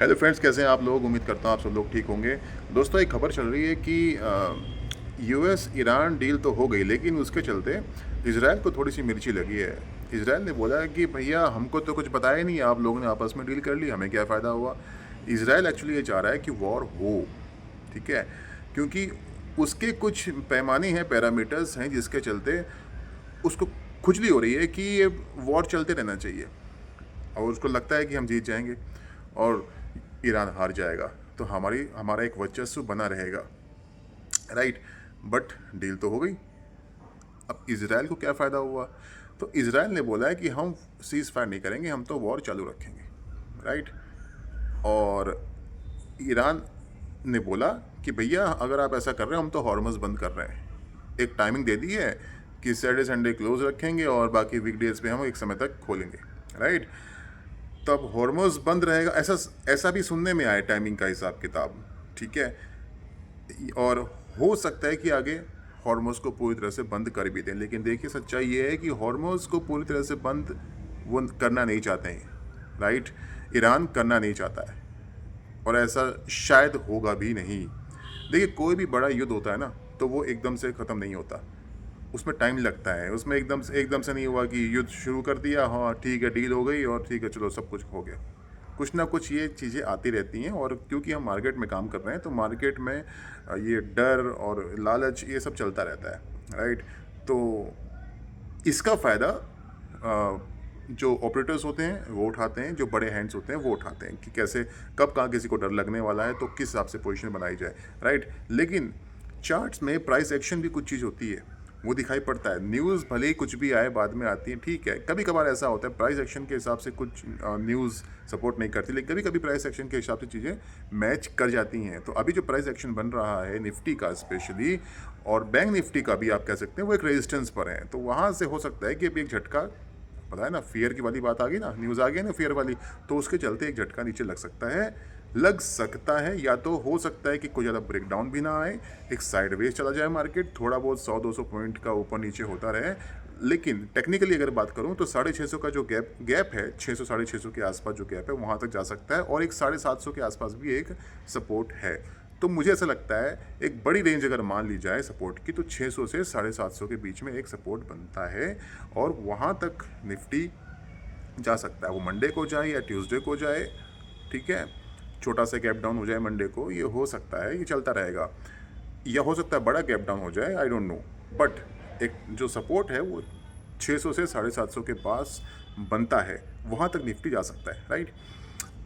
Hello friends, कैसे हैं आप लोग। उम्मीद करता हूँ आप सब लोग ठीक होंगे। दोस्तों, एक खबर चल रही है कि यूएस ईरान डील तो हो गई, लेकिन उसके चलते इसराइल को थोड़ी सी मिर्ची लगी है। इसराइल ने बोला है कि भैया हमको तो कुछ बताया नहीं, आप लोगों ने आपस में डील कर ली, हमें क्या फ़ायदा हुआ। इसराइल एक्चुअली ये चाह रहा है कि वॉर हो, ठीक है, क्योंकि उसके कुछ पैमाने हैं, पैरामीटर्स हैं, जिसके चलते उसको खुजली हो रही है कि ये वॉर चलते रहना चाहिए, और उसको लगता है कि हम जीत जाएंगे और ईरान हार जाएगा, तो हमारा एक वर्चस्व बना रहेगा, राइट। बट डील तो हो गई। अब इसराइल को क्या फ़ायदा हुआ? तो इसराइल ने बोला है कि हम सीज़ फायर नहीं करेंगे, हम तो वॉर चालू रखेंगे, राइट। और ईरान ने बोला कि भैया अगर आप ऐसा कर रहे हैं, हम तो हॉर्मस बंद कर रहे हैं। एक टाइमिंग दे दी है कि सैटरडे संडे क्लोज रखेंगे और बाकी वीकडेज पे हम एक समय तक खोलेंगे, राइट। तब हॉर्मोज बंद रहेगा, ऐसा ऐसा भी सुनने में आया टाइमिंग का हिसाब किताब, ठीक है। और हो सकता है कि आगे हॉर्मोज को पूरी तरह से बंद कर भी दें, लेकिन देखिए सच्चाई ये है कि हॉर्मोज को पूरी तरह से बंद वो करना नहीं चाहते हैं, राइट। ईरान करना नहीं चाहता है, और ऐसा शायद होगा भी नहीं। देखिए, कोई भी बड़ा युद्ध होता है ना, तो वो एकदम से ख़त्म नहीं होता, उसमें टाइम लगता है। उसमें एकदम से नहीं हुआ कि युद्ध शुरू कर दिया, हाँ ठीक है डील हो गई और ठीक है चलो सब कुछ हो गया। कुछ ना कुछ ये चीज़ें आती रहती हैं, और क्योंकि हम मार्केट में काम कर रहे हैं तो मार्केट में ये डर और लालच ये सब चलता रहता है, राइट। तो इसका फ़ायदा जो ऑपरेटर्स होते हैं वो उठाते हैं, जो बड़े हैंड्स होते हैं वो उठाते हैं कि कैसे कब कहाँ किसी को डर लगने वाला है तो किस हिसाब से पोजीशन बनाई जाए, राइट। लेकिन चार्ट्स में प्राइस एक्शन भी कुछ चीज़ होती है, वो दिखाई पड़ता है। न्यूज़ भले ही कुछ भी आए बाद में आती है, ठीक है, कभी कभार ऐसा होता है प्राइस एक्शन के हिसाब से कुछ न्यूज़ सपोर्ट नहीं करती, लेकिन कभी कभी प्राइस एक्शन के हिसाब से चीज़ें मैच कर जाती हैं। तो अभी जो प्राइस एक्शन बन रहा है निफ्टी का स्पेशली, और बैंक निफ्टी का भी आप कह सकते हैं, वो एक रेजिस्टेंस पर है। तो वहाँ से हो सकता है कि अभी एक झटका, पता है ना, फियर की वाली बात आ गई ना, न्यूज़ आ गई ना फियर वाली, तो उसके चलते एक झटका नीचे लग सकता है। या तो हो सकता है कि कोई ज़्यादा ब्रेकडाउन भी ना आए, एक साइडवेज चला जाए मार्केट, थोड़ा बहुत 100-200 पॉइंट का ऊपर नीचे होता रहे। लेकिन टेक्निकली अगर बात करूं तो 650 का जो गैप है, 600 650 के आसपास जो गैप है वहां तक जा सकता है, और एक 750 के आसपास भी एक सपोर्ट है। तो मुझे ऐसा लगता है एक बड़ी रेंज अगर मान ली जाए सपोर्ट की, तो 600 से 750 के बीच में एक सपोर्ट बनता है, और वहाँ तक निफ्टी जा सकता है। वो मंडे को जाए या ट्यूसडे को जाए, ठीक है, छोटा सा गैप डाउन हो जाए मंडे को, ये हो सकता है, ये चलता रहेगा। या हो सकता है बड़ा गैप डाउन हो जाए, आई डोंट नो। बट एक जो सपोर्ट है वो 600 से 750 के पास बनता है, वहाँ तक निफ्टी जा सकता है, राइट।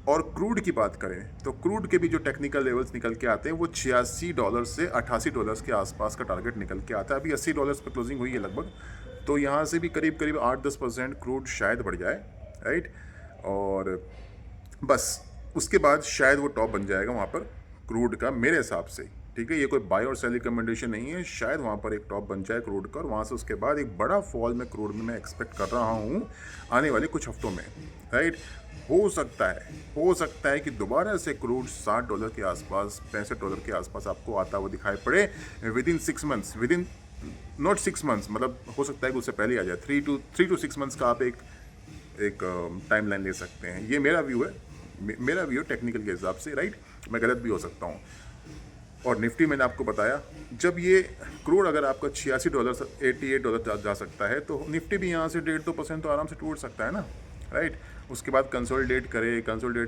और क्रूड की बात करें तो क्रूड के भी जो टेक्निकल लेवल्स निकल के आते हैं वो $86 से $88 के आसपास का टारगेट निकल के आता है। अभी $80 पर क्लोजिंग हुई है लगभग, तो यहाँ से भी करीब करीब 8-10% क्रूड शायद बढ़ जाए, राइट। और बस उसके बाद शायद वो टॉप बन जाएगा वहाँ पर क्रूड का, मेरे हिसाब से, ठीक है। ये कोई बाय और सेल रिकमेंडेशन नहीं है, शायद वहाँ पर एक टॉप बन जाए क्रूड का, और वहाँ से उसके बाद एक बड़ा फॉल में क्रूड में मैं एक्सपेक्ट कर रहा हूँ आने वाले कुछ हफ्तों में, राइट। हो सकता है कि दोबारा से क्रूड $60 के आसपास, $65 के आसपास आपको आता हुआ दिखाई पड़े with in 6 months, with in not 6 months, मतलब हो सकता है कि उससे पहले आ जाए। 3 to 6 मंथ्स का आप एक टाइम लाइन ले सकते हैं। ये मेरा व्यू है, मेरा व्यू टेक्निकल के हिसाब से, राइट। मैं गलत भी हो सकता हूँ। और निफ्टी मैंने आपको बताया, जब ये क्रूड अगर आपका $86 $88 जा सकता है, तो निफ्टी भी यहाँ से 1.5-2% तो आराम से टूट सकता है ना, राइट। उसके बाद कंसोलिडेट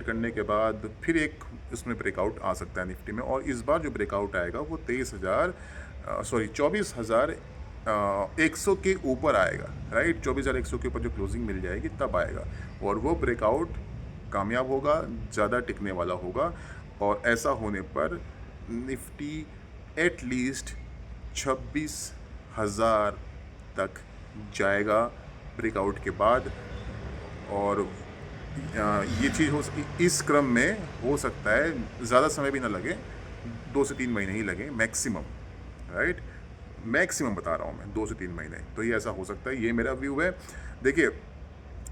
करने के बाद फिर एक उसमें ब्रेकआउट आ सकता है निफ्टी में, और इस बार जो ब्रेकआउट आएगा वो 24,100 के ऊपर आएगा, राइट। 24,100 के ऊपर जो क्लोजिंग मिल जाएगी तब आएगा, और वो ब्रेकआउट कामयाब होगा, ज़्यादा टिकने वाला होगा। और ऐसा होने पर निफ्टी एटलीस्ट 26,000 तक जाएगा ब्रेकआउट के बाद। और ये चीज़ इस क्रम में हो सकता है ज़्यादा समय भी ना लगे, 2 से 3 महीने ही लगे मैक्सिमम, राइट। मैक्सिमम बता रहा हूँ मैं, 2 से 3 महीने, तो ये ऐसा हो सकता है। ये मेरा व्यू है। देखिए,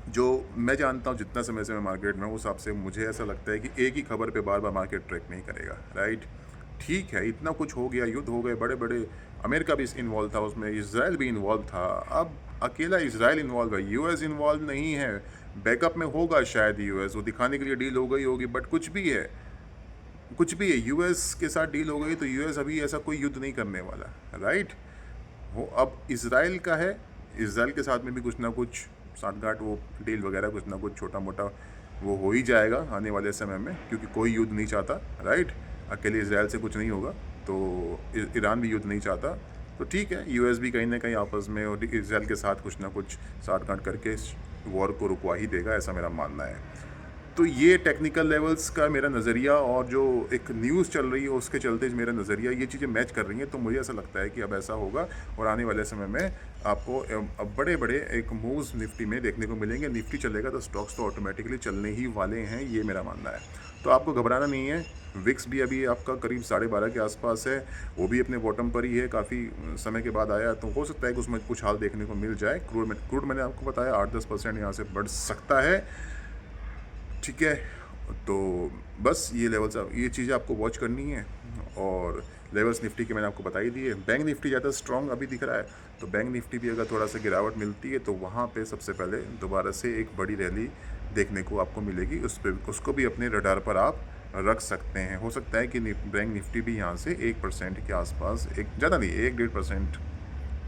जो मैं जानता हूँ जितना समय से मैं मार्केट में हूँ, उस हिसाब से मुझे ऐसा लगता है कि एक ही खबर पे बार बार मार्केट ट्रैक नहीं करेगा, राइट। ठीक है, इतना कुछ हो गया, युद्ध हो गए बड़े बड़े, अमेरिका भी इन्वॉल्व था उसमें, इसराइल भी इन्वॉल्व था, अब अकेला इसराइल इन्वॉल्व है, यूएस इन्वॉल्व नहीं है, बैकअप में होगा शायद यूएस, वो दिखाने के लिए डील हो गई होगी, बट कुछ भी है, यूएस के साथ डील हो गई तो यूएस अभी ऐसा कोई युद्ध नहीं करने वाला, राइट। वो अब इसराइल का है, इसराइल के साथ में भी कुछ ना कुछ साठगांठ, वो डील वगैरह कुछ ना कुछ छोटा मोटा वो हो ही जाएगा आने वाले समय में, क्योंकि कोई युद्ध नहीं चाहता, राइट। अकेले इसराइल से कुछ नहीं होगा, तो ईरान भी युद्ध नहीं चाहता, तो ठीक है, यूएस भी कहीं ना कहीं आपस में और इसराइल के साथ कुछ ना कुछ साठगांठ करके वॉर को रुकवा ही देगा, ऐसा मेरा मानना है। तो ये टेक्निकल लेवल्स का मेरा नज़रिया और जो एक न्यूज़ चल रही है उसके चलते मेरा नज़रिया, ये चीज़ें मैच कर रही हैं, तो मुझे ऐसा लगता है कि अब ऐसा होगा और आने वाले समय में आपको अब बड़े बड़े एक मूव्स निफ्टी में देखने को मिलेंगे। निफ्टी चलेगा तो स्टॉक्स तो ऑटोमेटिकली चलने ही वाले हैं, ये मेरा मानना है। तो आपको घबराना नहीं है। विक्स भी अभी आपका करीब 12.5 के आसपास है, वो भी अपने बॉटम पर ही है, काफ़ी समय के बाद आया, तो हो सकता है कि उसमें कुछ हाल देखने को मिल जाए। क्रूड मैंने आपको बताया 8-10% यहाँ से बढ़ सकता है, ठीक है। तो बस ये लेवल्स, ये चीज़ें आपको वॉच करनी है। और लेवल्स निफ्टी के मैंने आपको बता ही दिए। बैंक निफ्टी ज़्यादा स्ट्रॉन्ग अभी दिख रहा है, तो बैंक निफ्टी भी अगर थोड़ा सा गिरावट मिलती है तो वहाँ पे सबसे पहले दोबारा से एक बड़ी रैली देखने को आपको मिलेगी, उसको भी अपने रडार पर आप रख सकते हैं। हो सकता है कि बैंक निफ्टी भी यहाँ से 1% के आसपास, एक ज़्यादा नहीं, 1-1.5%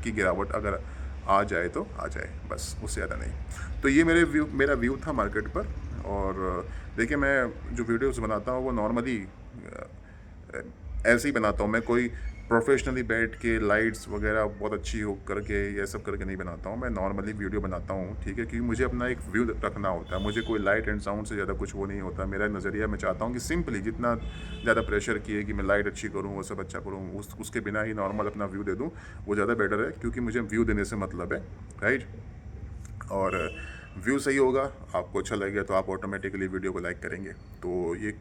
की गिरावट अगर आ जाए तो आ जाए, बस उससे ज़्यादा नहीं। तो ये मेरा व्यू था मार्केट पर। और देखिए, मैं जो वीडियोस बनाता हूँ वो नॉर्मली ऐसे ही बनाता हूँ, मैं कोई प्रोफेशनली बैठ के लाइट्स वगैरह बहुत अच्छी हो करके ये सब करके नहीं बनाता हूँ। मैं नॉर्मली वीडियो बनाता हूँ, ठीक है, क्योंकि मुझे अपना एक व्यू रखना होता है, मुझे कोई लाइट एंड साउंड से ज़्यादा कुछ वो नहीं होता। मेरा नज़रिया, मैं चाहता हूँ कि सिंपली, जितना ज़्यादा प्रेशर किए कि मैं लाइट अच्छी करूँ, वो सब अच्छा करूँ, उसके बिना ही नॉर्मल अपना व्यू दे दूँ, वो ज़्यादा बेटर है, क्योंकि मुझे व्यू देने से मतलब है, राइट। और व्यू सही होगा, आपको अच्छा लगेगा तो आप ऑटोमेटिकली वीडियो को लाइक करेंगे। तो ये,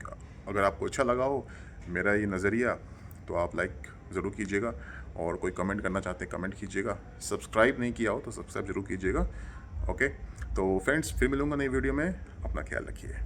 अगर आपको अच्छा लगा हो मेरा ये नज़रिया, तो आप लाइक ज़रूर कीजिएगा, और कोई कमेंट करना चाहते हैं कमेंट कीजिएगा, सब्सक्राइब नहीं किया हो तो सब्सक्राइब ज़रूर कीजिएगा। ओके, तो फ्रेंड्स, फिर मिलूँगा नई वीडियो में, अपना ख्याल रखिए।